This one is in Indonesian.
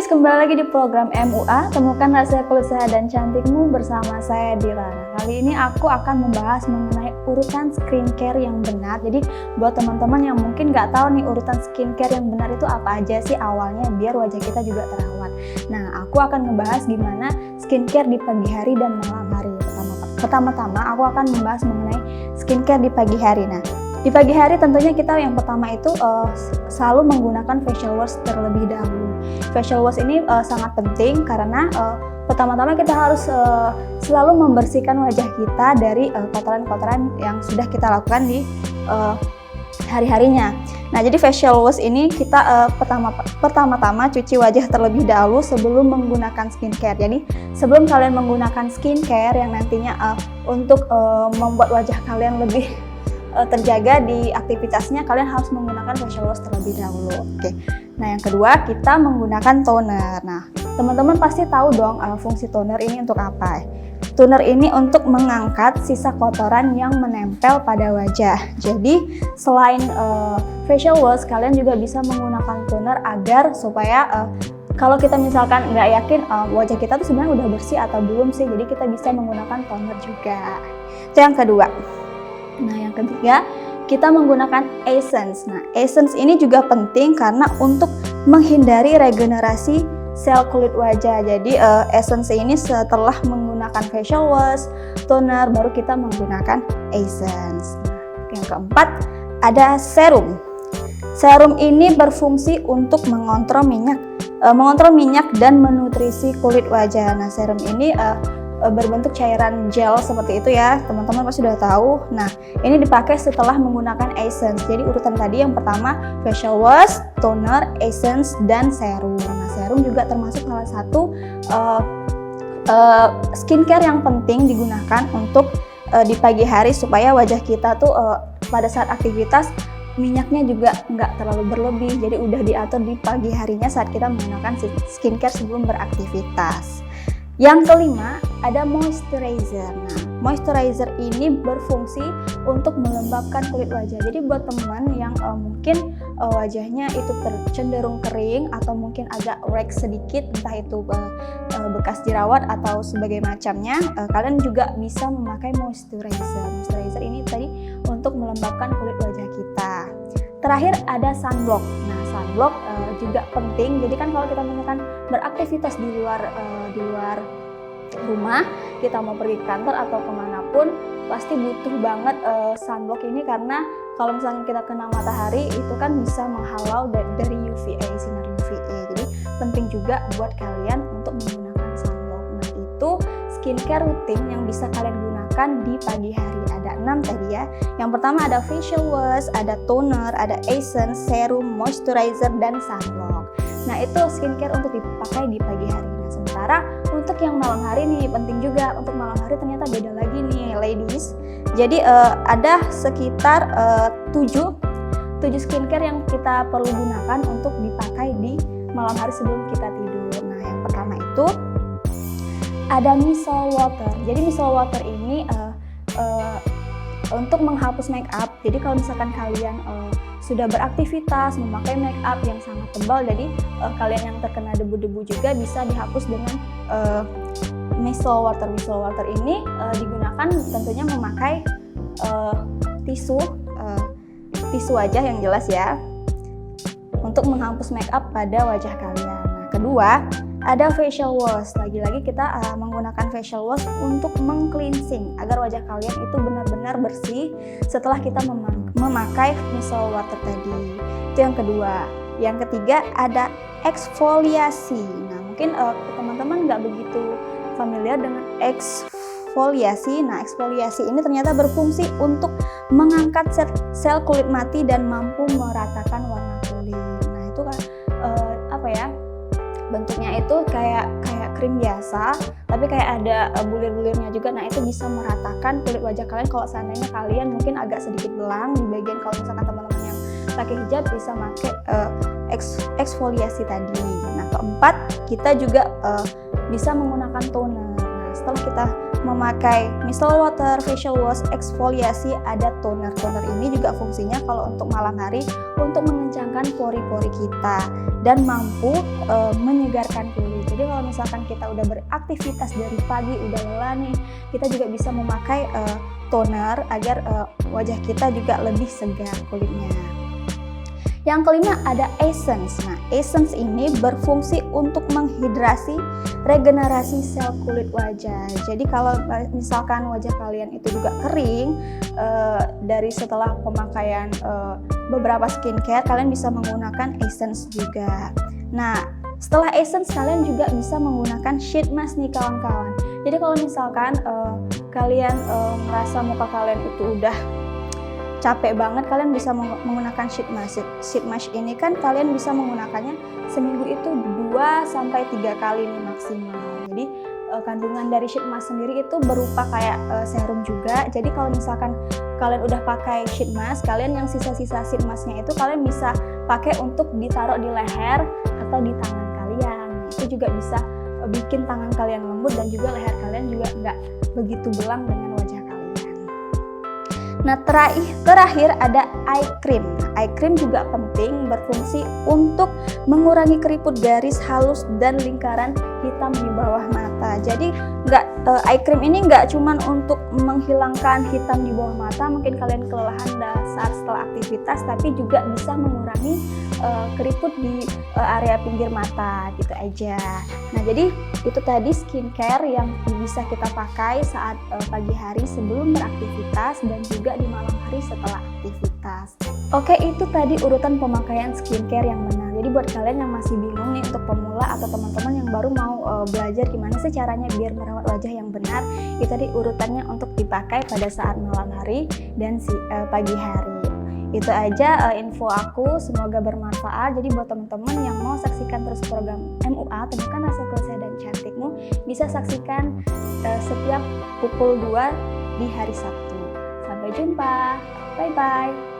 guys, kembali lagi di program MUA, temukan rahasia kulit sehat dan cantikmu bersama saya Dira. Kali ini aku akan membahas mengenai urutan skincare yang benar. Jadi buat teman-teman yang mungkin nggak tahu nih urutan skincare yang benar itu apa aja sih awalnya biar wajah kita juga terawat. Nah, aku akan membahas gimana skincare di pagi hari dan malam hari. Pertama-tama aku akan membahas mengenai skincare di pagi hari. Nah, di pagi hari tentunya kita yang pertama itu selalu menggunakan facial wash terlebih dahulu. Facial wash ini sangat penting karena pertama-tama kita harus selalu membersihkan wajah kita dari kotoran-kotoran yang sudah kita lakukan di hari-harinya. Nah, jadi facial wash ini kita pertama-tama cuci wajah terlebih dahulu sebelum menggunakan skincare. Jadi sebelum kalian menggunakan skincare yang nantinya untuk membuat wajah kalian lebih terjaga di aktivitasnya, kalian harus menggunakan facial wash terlebih dahulu. Oke. Nah, yang kedua kita menggunakan toner. Nah, teman-teman pasti tahu dong fungsi toner ini untuk apa. Toner ini untuk mengangkat sisa kotoran yang menempel pada wajah. Jadi selain facial wash, kalian juga bisa menggunakan toner agar supaya kalau kita misalkan nggak yakin wajah kita tuh sebenarnya udah bersih atau belum sih, jadi kita bisa menggunakan toner juga. Itu yang kedua. Nah, yang ketiga, kita menggunakan essence. Nah, essence ini juga penting karena untuk menghindari regenerasi sel kulit wajah. Jadi, essence ini setelah menggunakan facial wash, toner, baru kita menggunakan essence. Nah, yang keempat, ada serum. Serum ini berfungsi untuk mengontrol minyak dan menutrisi kulit wajah. Nah, serum ini berbentuk cairan gel seperti itu ya, teman-teman pasti sudah tahu. Nah, ini dipakai setelah menggunakan essence. Jadi urutan tadi yang pertama facial wash, toner, essence, dan serum. Nah, serum juga termasuk salah satu skincare yang penting digunakan untuk di pagi hari supaya wajah kita tuh pada saat aktivitas minyaknya juga nggak terlalu berlebih. Jadi udah diatur di pagi harinya saat kita menggunakan skincare sebelum beraktivitas. Yang kelima, ada moisturizer. Nah, moisturizer ini berfungsi untuk melembabkan kulit wajah. Jadi buat teman yang mungkin wajahnya itu cenderung kering atau mungkin agak rek sedikit, entah itu bekas jerawat atau sebagai macamnya, kalian juga bisa memakai moisturizer. Moisturizer ini tadi untuk melembabkan kulit wajah kita. Terakhir ada sunblock. Nah, sunblock juga penting. Jadi kan kalau kita misalkan beraktivitas di luar rumah, kita mau pergi ke kantor atau kemanapun, pasti butuh banget sunblock ini karena kalau misalnya kita kena matahari itu kan bisa menghalau dari UVA, sinar UVA. Jadi penting juga buat kalian untuk menggunakan sunblock. Nah, itu skincare rutin yang bisa kalian gunakan di pagi hari. Ada 6 tadi ya. Yang pertama ada facial wash, ada toner, ada essence, serum, moisturizer, dan sunblock. Nah, itu skincare untuk dipakai di pagi hari. Nah, sementara untuk yang malam hari nih, penting juga. Untuk malam hari ternyata beda lagi nih, ladies. Jadi ada sekitar 7 skincare yang kita perlu gunakan untuk dipakai di malam hari sebelum kita tidur. Nah, yang pertama itu ada micellar water. Jadi micellar water ini untuk menghapus make up. Jadi kalau misalkan kalian sudah beraktivitas memakai make up yang sangat tebal, jadi kalian yang terkena debu-debu juga bisa dihapus dengan micellar water. Micellar water ini digunakan tentunya memakai tisu wajah yang jelas ya, untuk menghapus make up pada wajah kalian. Nah, kedua ada facial wash. Lagi-lagi kita menggunakan facial wash untuk meng-cleansing agar wajah kalian itu benar-benar bersih setelah kita memakai micellar water tadi. Itu yang kedua. Yang ketiga ada eksfoliasi. Nah, mungkin teman-teman nggak begitu familiar dengan eksfoliasi. Nah, eksfoliasi ini ternyata berfungsi untuk mengangkat sel kulit mati dan mampu meratakan warna kulit. Nah, itu kan bentuknya itu kayak krim biasa, tapi kayak ada bulir-bulirnya juga. Nah, itu bisa meratakan kulit wajah kalian. Kalau seandainya kalian mungkin agak sedikit belang di bagian, kalau misalkan teman-teman yang pakai hijab bisa pakai eksfoliasi tadi. Nah, keempat kita juga bisa menggunakan toner. Nah, setelah kita memakai micellar water, facial wash, eksfoliasi, ada toner. Toner ini juga fungsinya kalau untuk malam hari untuk mengencangkan pori-pori kita dan mampu menyegarkan kulit. Jadi kalau misalkan kita udah beraktivitas dari pagi, udah lelah nih, kita juga bisa memakai toner agar wajah kita juga lebih segar kulitnya. Yang kelima ada essence. Nah, essence ini berfungsi untuk menghidrasi regenerasi sel kulit wajah. Jadi kalau misalkan wajah kalian itu juga kering dari setelah pemakaian beberapa skincare, kalian bisa menggunakan essence juga. Nah, setelah essence kalian juga bisa menggunakan sheet mask nih kawan-kawan. Jadi kalau misalkan kalian merasa muka kalian itu udah capek banget, kalian bisa menggunakan sheet mask. Sheet mask ini kan kalian bisa menggunakannya seminggu itu 2-3 kali nih maksimal. Jadi kandungan dari sheet mask sendiri itu berupa kayak serum juga. Jadi kalau misalkan kalian udah pakai sheet mask, kalian yang sisa-sisa sheet masknya itu kalian bisa pakai untuk ditaruh di leher atau di tangan kalian. Itu juga bisa bikin tangan kalian lembut dan juga leher kalian juga nggak begitu belang dengan wajah kalian. Nah, terakhir ada eye cream. Nah, eye cream juga penting, berfungsi untuk mengurangi keriput garis halus dan lingkaran hitam di bawah mata. Jadi eye cream ini nggak cuman untuk menghilangkan hitam di bawah mata, mungkin kalian kelelahan saat setelah aktivitas, tapi juga bisa mengurangi keriput di area pinggir mata gitu aja. Nah, jadi itu tadi skincare yang bisa kita pakai saat pagi hari sebelum beraktivitas dan juga di malam hari setelah aktivitas. Oke, itu tadi urutan pemakaian skincare yang benar. Jadi buat kalian yang masih bingung nih untuk pemula atau teman-teman yang baru mau belajar gimana sih caranya biar merawat wajah yang benar, itu tadi urutannya untuk dipakai pada saat malam hari dan pagi hari. Itu aja info aku, semoga bermanfaat. Jadi buat teman-teman yang mau saksikan terus program MUA Temukan Rasa Keluarga dan Cantikmu, bisa saksikan setiap pukul 2 di hari Sabtu. Sampai jumpa, bye-bye.